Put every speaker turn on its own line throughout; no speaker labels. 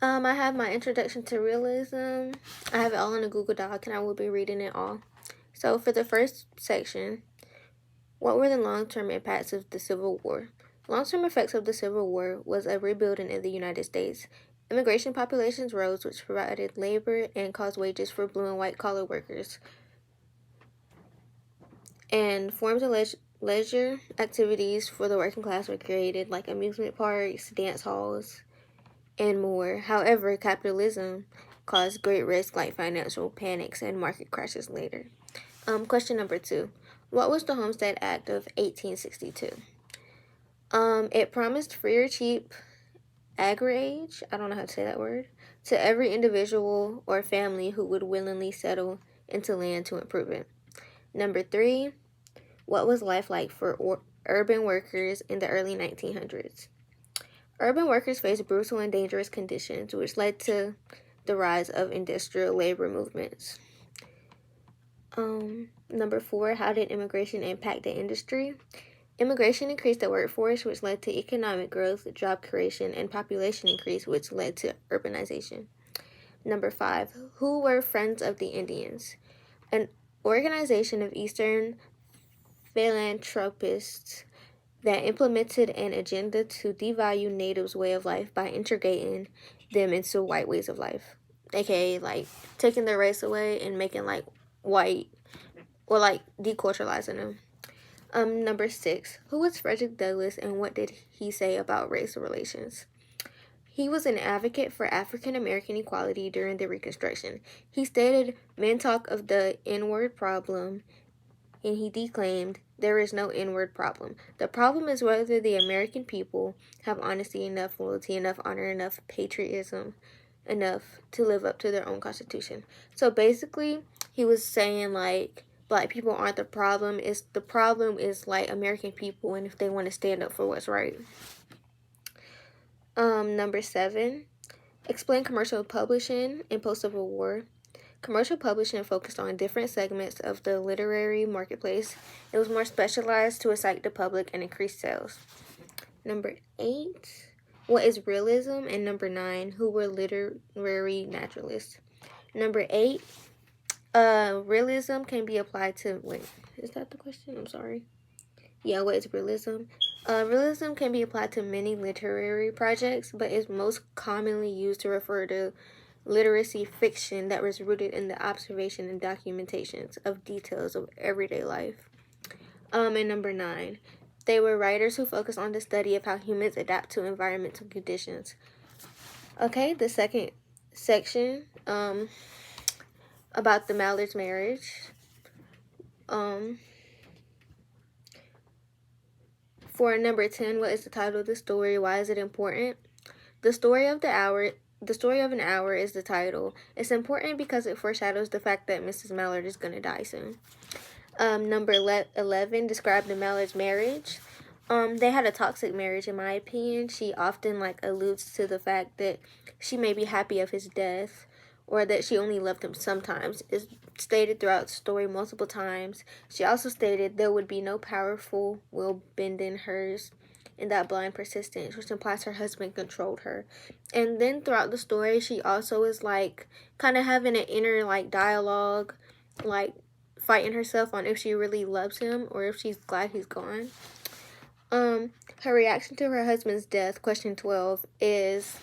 I have my introduction to realism. I have it all in a Google Doc and I will be reading it all. So for the first section, what were the long-term impacts of the Civil War? Long-term effects of the Civil War was a rebuilding in the United States. Immigration populations rose, which provided labor and caused wages for blue and white collar workers. And forms of leisure activities for the working class were created, like amusement parks, dance halls, and more. However, capitalism caused great risk like financial panics and market crashes later. Question number 2. What was the Homestead Act of 1862? It promised free or cheap agrage, I don't know how to say that word, to every individual or family who would willingly settle into land to improve it. Number 3. What was life like for urban workers in the early 1900s? Urban workers faced brutal and dangerous conditions, which led to the rise of industrial labor movements. Number 4, how did immigration impact the industry? Immigration increased the workforce, which led to economic growth, job creation, and population increase, which led to urbanization. Number 5, who were Friends of the Indians? An organization of Eastern philanthropists that implemented an agenda to devalue natives' way of life by integrating them into white ways of life, aka like taking their race away and making like white, or like deculturalizing them. Number 6, who was Frederick Douglass and what did he say about race relations? He was an advocate for African American equality during the Reconstruction. He stated, "Men talk of the N-word problem," and he declaimed, "There is no N-word problem. The problem is whether the American people have honesty enough, loyalty enough, honor enough, patriotism enough to live up to their own constitution." So basically, he was saying like black people aren't the problem. The problem is like American people, and if they want to stand up for what's right. Number 7, explain commercial publishing in post-Civil War. Commercial publishing focused on different segments of the literary marketplace. It was more specialized to excite the public and increase sales. Number 8, what is realism? And number 9, who were literary naturalists? Number 8, realism can be applied to, wait, is that the question? I'm sorry. Yeah, what is realism? Realism can be applied to many literary projects, but is most commonly used to refer to literacy fiction that was rooted in the observation and documentations of details of everyday life. And number 9, they were writers who focused on the study of how humans adapt to environmental conditions. Okay, the second section, about the Mallard's marriage. For number 10, what is the title of the story? Why is it important? The Story of an Hour is the title. It's important because it foreshadows the fact that Mrs. Mallard is going to die soon. Number 11, describe the Mallard's marriage. They had a toxic marriage, in my opinion. She often alludes to the fact that she may be happy of his death, or that she only loved him sometimes. It's stated throughout the story multiple times. She also stated there would be no powerful will bending hers in that blind persistence, which implies her husband controlled her. And then throughout the story, she also is kind of having an inner dialogue, fighting herself on if she really loves him or if she's glad he's gone. Her reaction to her husband's death, question 12, is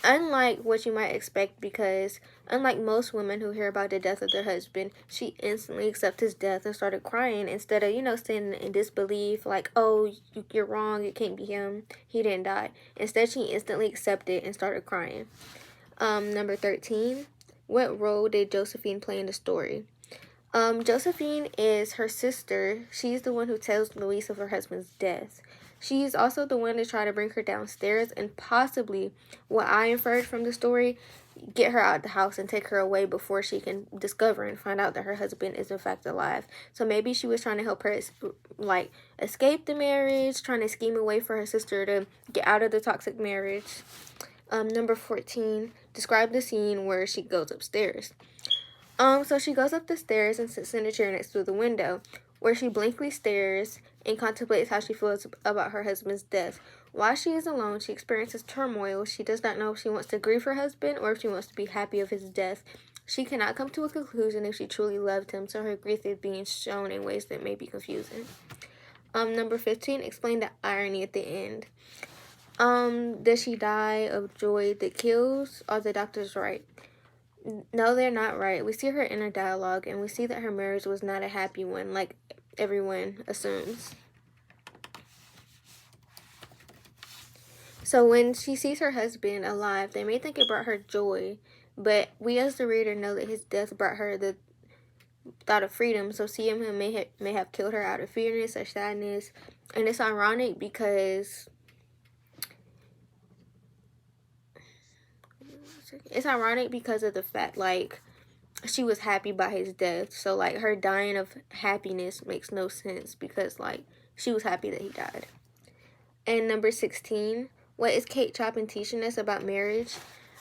unlike what you might expect, because unlike most women who hear about the death of their husband, she instantly accepted his death and started crying instead of, staying in disbelief, oh, you're wrong, it can't be him, he didn't die. Instead, she instantly accepted and started crying. Number 13, what role did Josephine play in the story? Josephine is her sister. She's the one who tells Louise of her husband's death. She's also the one to try to bring her downstairs and possibly, what I inferred from the story, get her out of the house and take her away before she can discover and find out that her husband is in fact alive. So maybe she was trying to help her escape the marriage, trying to scheme a way for her sister to get out of the toxic marriage. Number 14, describe the scene where she goes upstairs. So she goes up the stairs and sits in a chair next to the window, where she blankly stares and contemplates how she feels about her husband's death. While she is alone, she experiences turmoil. She does not know if she wants to grieve her husband or if she wants to be happy of his death. She cannot come to a conclusion if she truly loved him, so her grief is being shown in ways that may be confusing. Number 15, explain the irony at the end. Does she die of joy that kills? Are the doctors right? No, they're not right. We see her inner dialogue, and we see that her marriage was not a happy one, like everyone assumes. So when she sees her husband alive, they may think it brought her joy, but we as the reader know that his death brought her the thought of freedom. So seeing him may have killed her out of fearness or sadness, and it's ironic because of the fact, like, she was happy by his death. So, like, her dying of happiness makes no sense because, like, she was happy that he died. And number 16, what is Kate Chopin teaching us about marriage?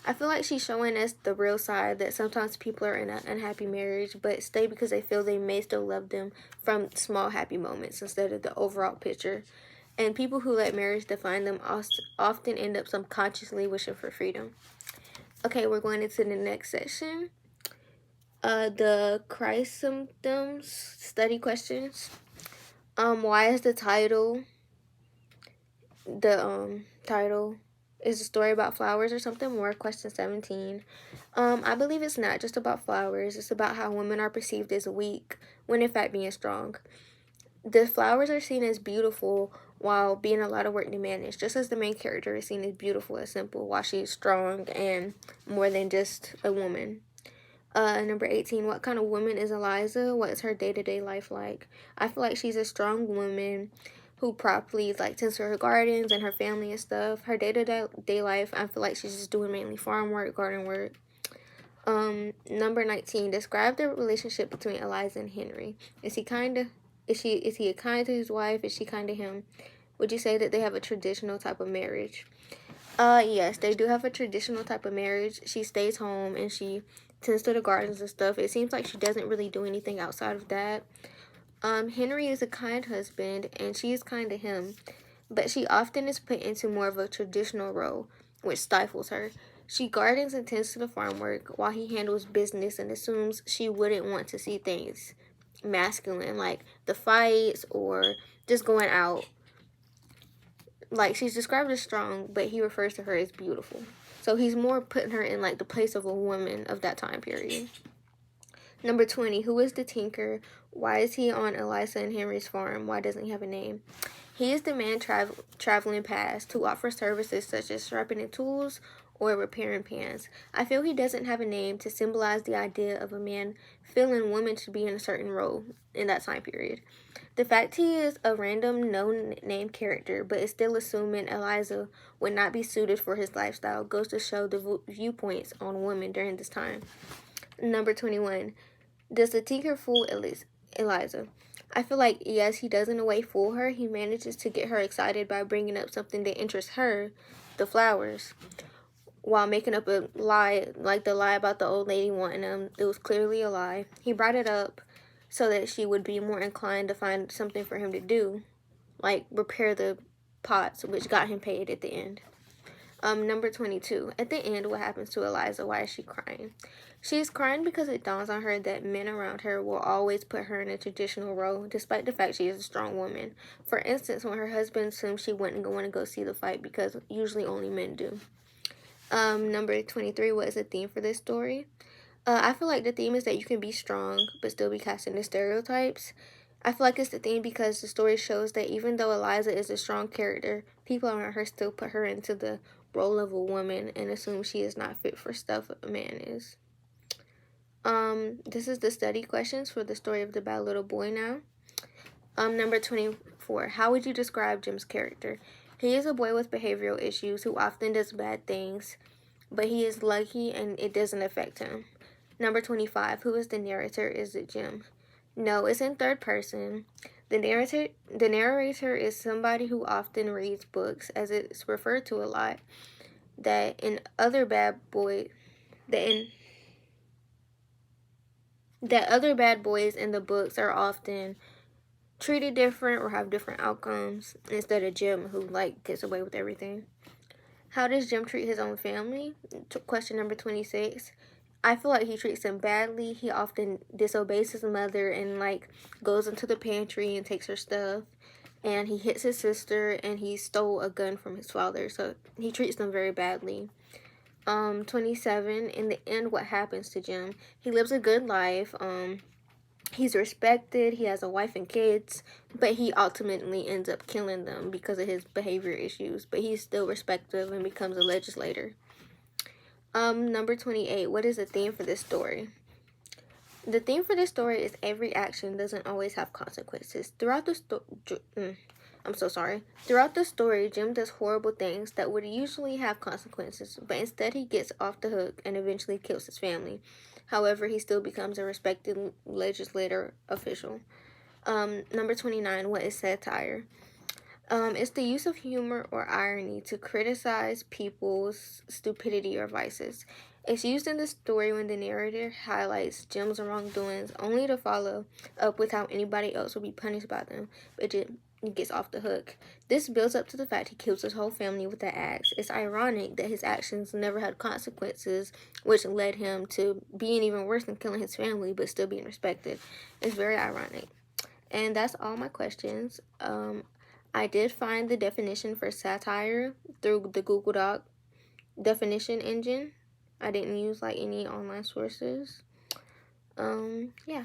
I feel like she's showing us the real side, that sometimes people are in an unhappy marriage but stay because they feel they may still love them from small happy moments instead of the overall picture. And people who let marriage define them often end up subconsciously wishing for freedom. Okay, we're going into the next section. The chrysanthemums study questions. Why is the title is a story about flowers or something more? Question 17. I believe it's not just about flowers. It's about how women are perceived as weak when in fact being strong. The flowers are seen as beautiful while being a lot of work to manage, just as the main character is seen as beautiful and simple while she's strong and more than just a woman. Number 18, what kind of woman is Eliza? What is her day-to-day life like? I feel like she's a strong woman who properly, like, tends to her gardens and her family and stuff. Her day-to-day life, I feel like she's just doing mainly farm work, garden work. Number 19, describe the relationship between Eliza and Henry. Is he kind to his wife? Is she kind to him? Would you say that they have a traditional type of marriage? Yes, they do have a traditional type of marriage. She stays home and she tends to the gardens and stuff. It seems like she doesn't really do anything outside of that. Henry is a kind husband and she is kind to him, but she often is put into more of a traditional role, which stifles her. She gardens and tends to the farm work while he handles business and assumes she wouldn't want to see things masculine, like the fights or just going out. Like, she's described as strong, but he refers to her as beautiful. So he's more putting her in, like, the place of a woman of that time period. Number 20, who is the tinker? Why is he on Eliza and Henry's farm? Why doesn't he have a name? He is the man traveling past who offers services such as sharpening tools or repairing pans. I feel he doesn't have a name to symbolize the idea of a man feeling women to be in a certain role in that time period. The fact he is a random no-name character but is still assuming Eliza would not be suited for his lifestyle goes to show the viewpoints on women during this time. Number 21. Does the tinker fool Eliza? I feel like, yes, he does in a way fool her. He manages to get her excited by bringing up something that interests her, the flowers, while making up a lie, like the lie about the old lady wanting them. It was clearly a lie. He brought it up so that she would be more inclined to find something for him to do, like repair the pots, which got him paid at the end. Number 22. At the end, what happens to Eliza? Why is she crying? She's crying because it dawns on her that men around her will always put her in a traditional role, despite the fact she is a strong woman. For instance, when her husband assumes she wouldn't want to go see the fight because usually only men do. Number 23. What is the theme for this story? I feel like the theme is that you can be strong but still be cast into stereotypes. I feel like it's the theme because the story shows that even though Eliza is a strong character, people around her still put her into the role of a woman and assume she is not fit for stuff a man is. This is the study questions for the story of the Bad Little Boy now. Number 24. How would you describe Jim's character? He is a boy with behavioral issues who often does bad things, but he is lucky and it doesn't affect him. Number 25. Who is the narrator? Is it Jim? No, it's in third person. The narrator is somebody who often reads books, as it's referred to a lot. That other bad boys in the books are often treated different or have different outcomes instead of Jim, who like gets away with everything. How does Jim treat his own family? Question number 26. I feel like he treats them badly. He often disobeys his mother and like goes into the pantry and takes her stuff. And he hits his sister and he stole a gun from his father. So he treats them very badly. 27. In the end, what happens to Jim? He lives a good life. He's respected. He has a wife and kids, but he ultimately ends up killing them because of his behavior issues. But he's still respected and becomes a legislator. Number 28. What is the theme for this story? The theme for this story is every action doesn't always have consequences. Throughout the story, Jim does horrible things that would usually have consequences, but instead he gets off the hook and eventually kills his family. However, he still becomes a respected legislator official. Number 29. What is satire? It's the use of humor or irony to criticize people's stupidity or vices. It's used in the story when the narrator highlights Jim's wrongdoings only to follow up with how anybody else will be punished by them, but Jim gets off the hook. This builds up to the fact he kills his whole family with the axe. It's ironic that his actions never had consequences, which led him to being even worse than killing his family, but still being respected. It's very ironic. And that's all my questions. I did find the definition for satire through the Google Doc definition engine. I didn't use like any online sources. Yeah.